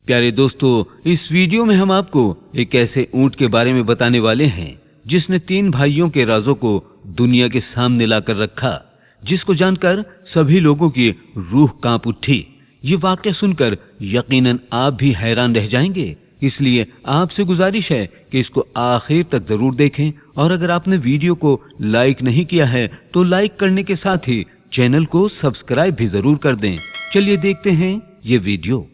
प्यारे दोस्तों, इस वीडियो में हम आपको एक ऐसे ऊंट के बारे में बताने वाले हैं जिसने 3 भाइयों के राजों को दुनिया के सामने लाकर रखा, जिसको जानकर सभी लोगों की रूह कांप उठी। ये वाकया सुनकर यकीनन आप भी हैरान रह जाएंगे, इसलिए आपसे गुजारिश है कि इसको आखिर तक जरूर देखें। और अगर आपने वीडियो को लाइक नहीं किया है तो लाइक करने के साथ ही चैनल को सब्सक्राइब भी जरूर कर दें। चलिए देखते हैं ये वीडियो।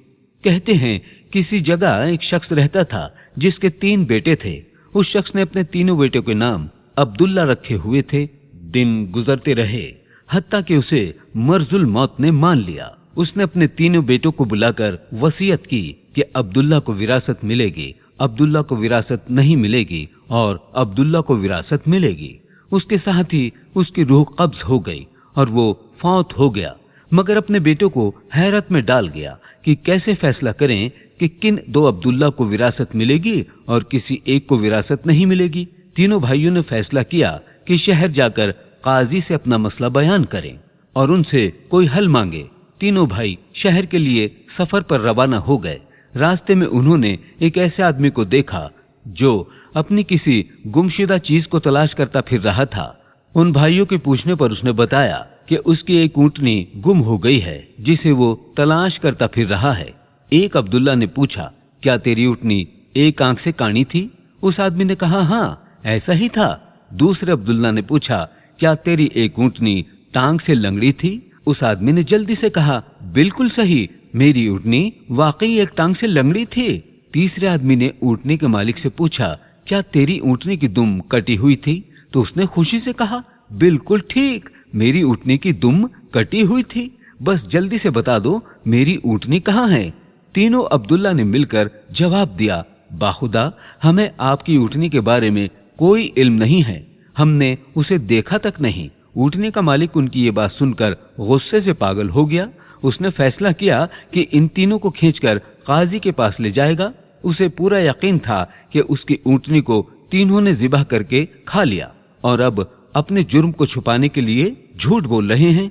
कहते हैं किसी जगह एक शख्स रहता था जिसके 3 बेटे थे। उस शख्स ने अपने तीनों बेटों के नाम अब्दुल्ला रखे हुए थे। दिन गुजरते रहे, हत्ता कि उसे मर्जुल मौत ने मान लिया। उसने अपने तीनों बेटों को बुलाकर वसीयत की कि अब्दुल्ला को विरासत मिलेगी, अब्दुल्ला को विरासत नहीं मिलेगी और अब्दुल्ला को विरासत मिलेगी। उसके साथ ही उसकी रूह कब्ज हो गई और वो फौत हो गया। मगर अपने बेटों को हैरत में डाल गया कि कैसे फैसला करें कि किन 2 अब्दुल्ला को विरासत मिलेगी और किसी एक को विरासत नहीं मिलेगी। तीनों भाइयों ने फैसला किया कि शहर जाकर काजी से अपना मसला बयान करें और उनसे कोई हल मांगे। तीनों भाई शहर के लिए सफर पर रवाना हो गए। रास्ते में उन्होंने एक ऐसे आदमी को देखा जो अपनी किसी गुमशुदा चीज को तलाश करता फिर रहा था। उन भाइयों के पूछने पर उसने बताया कि उसकी एक ऊंटनी गुम हो गई है जिसे वो तलाश करता फिर रहा है। एक अब्दुल्ला ने पूछा, क्या तेरी ऊंटनी एक आंख से काणी थी? उस आदमी ने कहा, हाँ ऐसा ही था। दूसरे अब्दुल्ला ने पूछा, क्या तेरी एक ऊंटनी टांग से लंगड़ी थी? उस आदमी ने जल्दी से कहा, बिल्कुल सही, मेरी ऊंटनी वाकई एक टांग से लंगड़ी थी। तीसरे आदमी ने ऊंटनी के मालिक से पूछा, क्या तेरी ऊंटनी की दुम कटी हुई थी? तो उसने खुशी से कहा, बिल्कुल ठीक, मेरी ऊंटनी की दुम कटी हुई थी। बस जल्दी से बता दो मेरी ऊंटनी कहाँ है? तीनों अब्दुल्ला ने मिलकर जवाब दिया, बाखुदा हमें आपकी ऊंटनी के बारे में कोई इल्म नहीं है, हमने उसे देखा तक नहीं। ऊंटनी का मालिक उनकी ये बात सुनकर गुस्से से पागल हो गया। उसने फैसला किया कि इन तीनों को खींचकर काजी के पास ले जाएगा। उसे पूरा यकीन था कि उसकी ऊंटनी को तीनों ने ज़िबह करके खा लिया और अब अपने जुर्म को छुपाने के लिए झूठ बोल रहे हैं।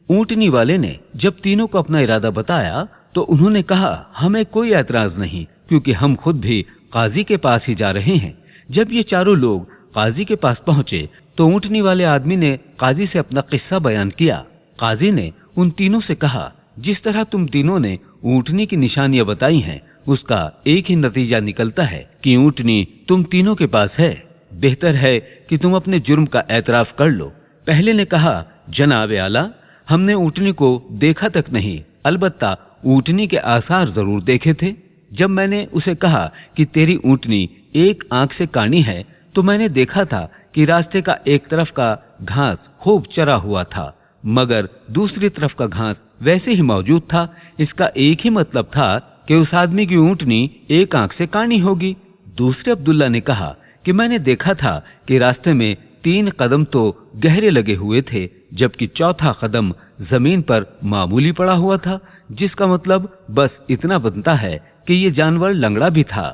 ऊंटनी वाले ने जब तीनों को अपना इरादा बताया तो उन्होंने कहा, हमें कोई एतराज नहीं, क्योंकि हम खुद भी काजी के पास ही जा रहे हैं। जब ये चारों लोग काजी के पास पहुंचे तो ऊंटनी वाले आदमी ने काजी से अपना किस्सा बयान किया। काजी ने उन तीनों से कहा, जिस तरह तुम तीनों ने ऊंटनी की निशानियां बताई हैं उसका एक ही नतीजा निकलता है कि ऊंटनी तुम तीनों के पास है। बेहतर है कि तुम अपने जुर्म का एतराफ कर लो। पहले ने कहा, जनाब आला, हमने ऊंटनी को देखा तक नहीं, अलबत्ता ऊंटनी के आसार जरूर देखे थे। जब मैंने उसे कहा कि तेरी ऊंटनी एक आंख से कानी है तो मैंने देखा था कि रास्ते का एक तरफ का घास खूब चरा हुआ था मगर दूसरी तरफ का घास वैसे ही मौजूद था। इसका एक ही मतलब था कि उस आदमी की ऊंटनी एक आंख से कानी होगी। दूसरे अब्दुल्ला ने कहा कि मैंने देखा था कि रास्ते में 3 कदम तो गहरे लगे हुए थे जबकि चौथा कदम जमीन पर मामूली पड़ा हुआ था, जिसका मतलब बस इतना बनता है कि ये जानवर लंगड़ा भी था।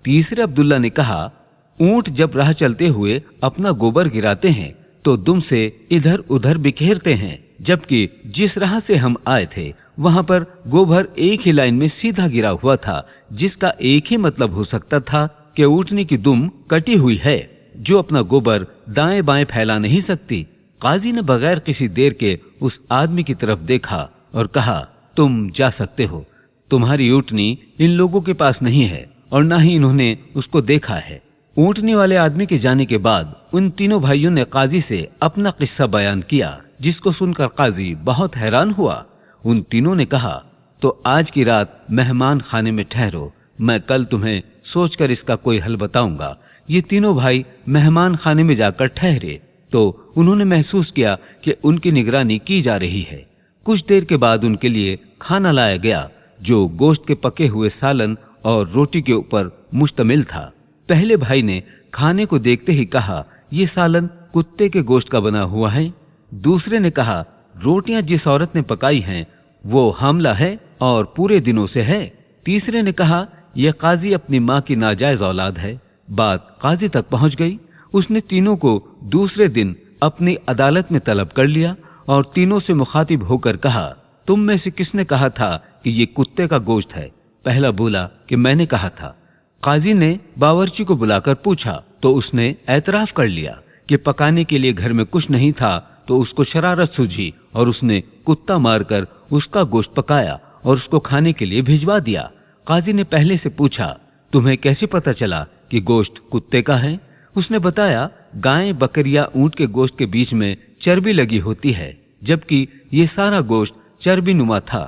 तीसरे अब्दुल्ला ने कहा, ऊंट जब राह चलते हुए अपना गोबर गिराते हैं तो दुम से इधर उधर बिखेरते हैं, जबकि जिस राह से हम आए थे वहां पर गोबर एक ही लाइन में सीधा गिरा हुआ था, जिसका एक ही मतलब हो सकता था कि ऊंटनी की दुम कटी हुई है जो अपना गोबर दाएं बाएं फैला नहीं सकती। काजी ने बगैर किसी देर के उस आदमी की तरफ देखा और कहा, तुम जा सकते हो, तुम्हारी ऊंटनी इन लोगों के पास नहीं है और ना ही इन्होंने उसको देखा है। ऊंटनी वाले आदमी के जाने के बाद उन तीनों भाइयों ने काजी से अपना किस्सा बयान किया, जिसको सुनकर काजी बहुत हैरान हुआ। उन तीनों ने कहा, तो आज की रात मेहमान खाने में ठहरो, मैं कल तुम्हें सोचकर इसका कोई हल बताऊंगा। ये तीनों भाई मेहमान खाने में जाकर ठहरे तो उन्होंने महसूस किया कि उनकी निगरानी की जा रही है। कुछ देर के बाद उनके लिए खाना लाया गया जो गोश्त के पके हुए सालन और रोटी के ऊपर मुश्तमिल था। पहले भाई ने खाने को देखते ही कहा, ये सालन कुत्ते के गोश्त का बना हुआ है। दूसरे ने कहा, रोटियां जिस औरत ने पकाई हैं वो हामला है और पूरे दिनों से है। तीसरे ने कहा, यह काजी अपनी माँ की नाजायज औलाद है। बात काजी तक पहुंच गई। उसने तीनों को दूसरे दिन अपनी अदालत में तलब कर लिया और तीनों से मुखातिब होकर कहा, तुम में से किसने कहा था कि ये कुत्ते का गोश्त है? पहला बोला कि मैंने कहा था। काजी ने बावर्ची को बुलाकर पूछा तो उसने एतराफ कर लिया कि पकाने के लिए घर में कुछ नहीं था, तो उसको शरारत सूझी और उसने कुत्ता मारकर उसका गोश्त पकाया और उसको खाने के लिए भिजवा दिया। काजी ने पहले से पूछा, तुम्हें कैसे पता चला कि गोश्त कुत्ते का है? उसने बताया, गाय, बकरिया, ऊंट के गोश्त के बीच में चर्बी लगी होती है, जबकि ये सारा गोश्त चर्बी नुमा था।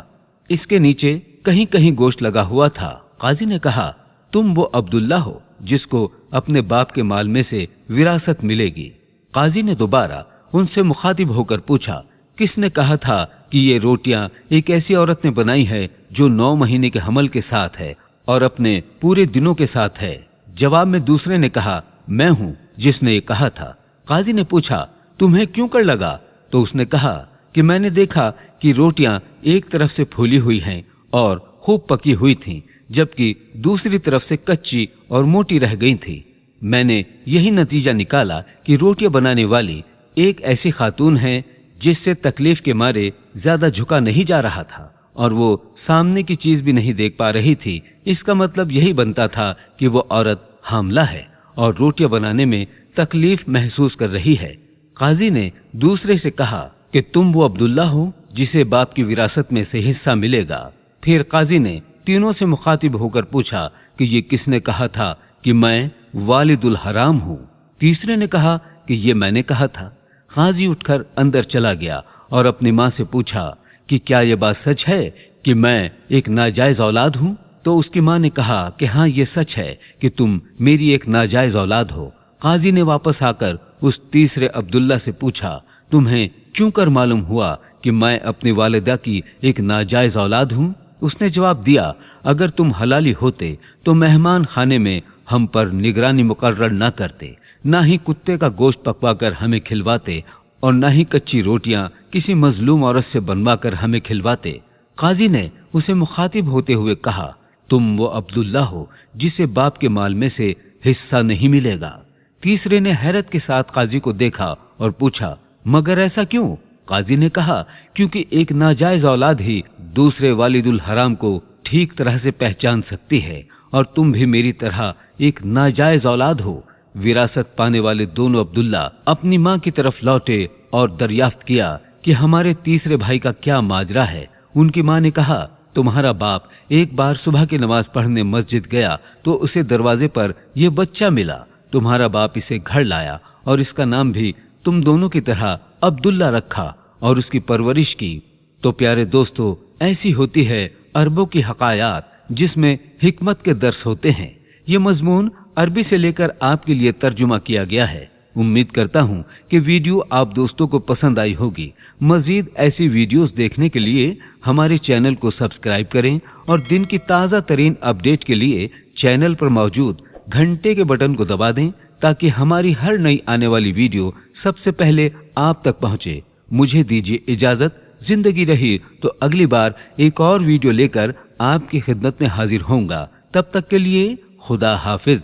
इसके नीचे कहीं कहीं गोश्त लगा हुआ था। काजी ने कहा, तुम वो अब्दुल्ला हो जिसको अपने बाप के माल में से विरासत मिलेगी। काजी ने दोबारा उनसे मुखातिब होकर पूछा, किसने कहा था कि ये रोटियां एक ऐसी औरत ने बनाई है जो 9 महीने के हमल के साथ है और अपने पूरे दिनों के साथ है? जवाब में दूसरे ने कहा, मैं हूं जिसने ये कहा था। काजी ने पूछा, तुम्हें क्यों कर लगा? तो उसने कहा कि मैंने देखा कि रोटियां एक तरफ से फूली हुई हैं और खूब पकी हुई थीं, जबकि दूसरी तरफ से कच्ची और मोटी रह गई थी। मैंने यही नतीजा निकाला कि रोटियां बनाने वाली एक ऐसी खातून है जिससे तकलीफ के मारे ज्यादा झुका नहीं जा रहा था और वो सामने की चीज भी नहीं देख पा रही थी। इसका मतलब यही बनता था कि वो औरत हामला है और रोटियां बनाने में तकलीफ महसूस कर रही है। काजी ने दूसरे से कहा कि तुम वो अब्दुल्ला हो जिसे बाप की विरासत में से हिस्सा मिलेगा। फिर काजी ने तीनों से मुखातिब होकर पूछा कि ये किसने कहा था कि मैं वालिदुल हराम हूँ? तीसरे ने कहा कि ये मैंने कहा था। काजी उठकर अंदर चला गया और अपनी माँ से पूछा कि क्या ये बात सच है कि मैं एक नाजायज औलाद हूँ? तो उसकी माँ ने कहा कि हाँ, ये सच है कि तुम मेरी एक नाजायज औलाद हो। काजी ने वापस आकर उस तीसरे अब्दुल्ला से पूछा, तुम्हें क्यों कर मालूम हुआ कि मैं अपनी वालिदा की एक नाजायज औलाद हूँ? उसने जवाब दिया, अगर तुम हलाली होते तो मेहमान खाने में हम पर निगरानी मुकर्रर न करते, ना ही कुत्ते का गोश्त पकवाकर हमें खिलवाते और ना ही कच्ची रोटियां किसी मजलूम औरत से बनवाकर हमें खिलवाते। काजी ने उसे मुखातिब होते हुए कहा, तुम वो अब्दुल्ला हो जिसे बाप के माल में से हिस्सा नहीं मिलेगा। तीसरे ने हैरत के साथ काजी को देखा और पूछा, मगर ऐसा क्यों? काजी ने कहा, क्योंकि एक नाजायज औलाद ही दूसरे वालिदुल हराम को ठीक तरह से पहचान सकती है और तुम भी मेरी तरह एक नाजायज औलाद हो। विरासत पाने वाले दोनों अब्दुल्ला अपनी माँ की तरफ लौटे और दरियाफ्त किया कि हमारे तीसरे भाई का क्या माजरा है। उनकी माँ ने कहा, तुम्हारा बाप एक बार सुबह की नमाज पढ़ने मस्जिद गया तो उसे दरवाजे पर यह बच्चा मिला। तुम्हारा बाप इसे घर लाया और इसका नाम भी तुम दोनों की तरह अब्दुल्ला रखा और उसकी परवरिश की। तो प्यारे दोस्तों, ऐसी होती है अरबों की हकायात जिसमें हिकमत के दर्स होते हैं। ये मजमून अरबी से लेकर आपके लिए तर्जुमा किया गया है। उम्मीद करता हूँ कि वीडियो आप दोस्तों को पसंद आई होगी। मजीद ऐसी वीडियोस देखने के लिए हमारे चैनल को सब्सक्राइब करें और दिन की ताज़ा तरीन अपडेट के लिए चैनल पर मौजूद घंटे के बटन को दबा दें ताकि हमारी हर नई आने वाली वीडियो सबसे पहले आप तक पहुँचे। मुझे दीजिए इजाज़त। जिंदगी रही तो अगली बार एक और वीडियो लेकर आपकी खिदमत में हाजिर होऊंगा। तब तक के लिए खुदा हाफिज।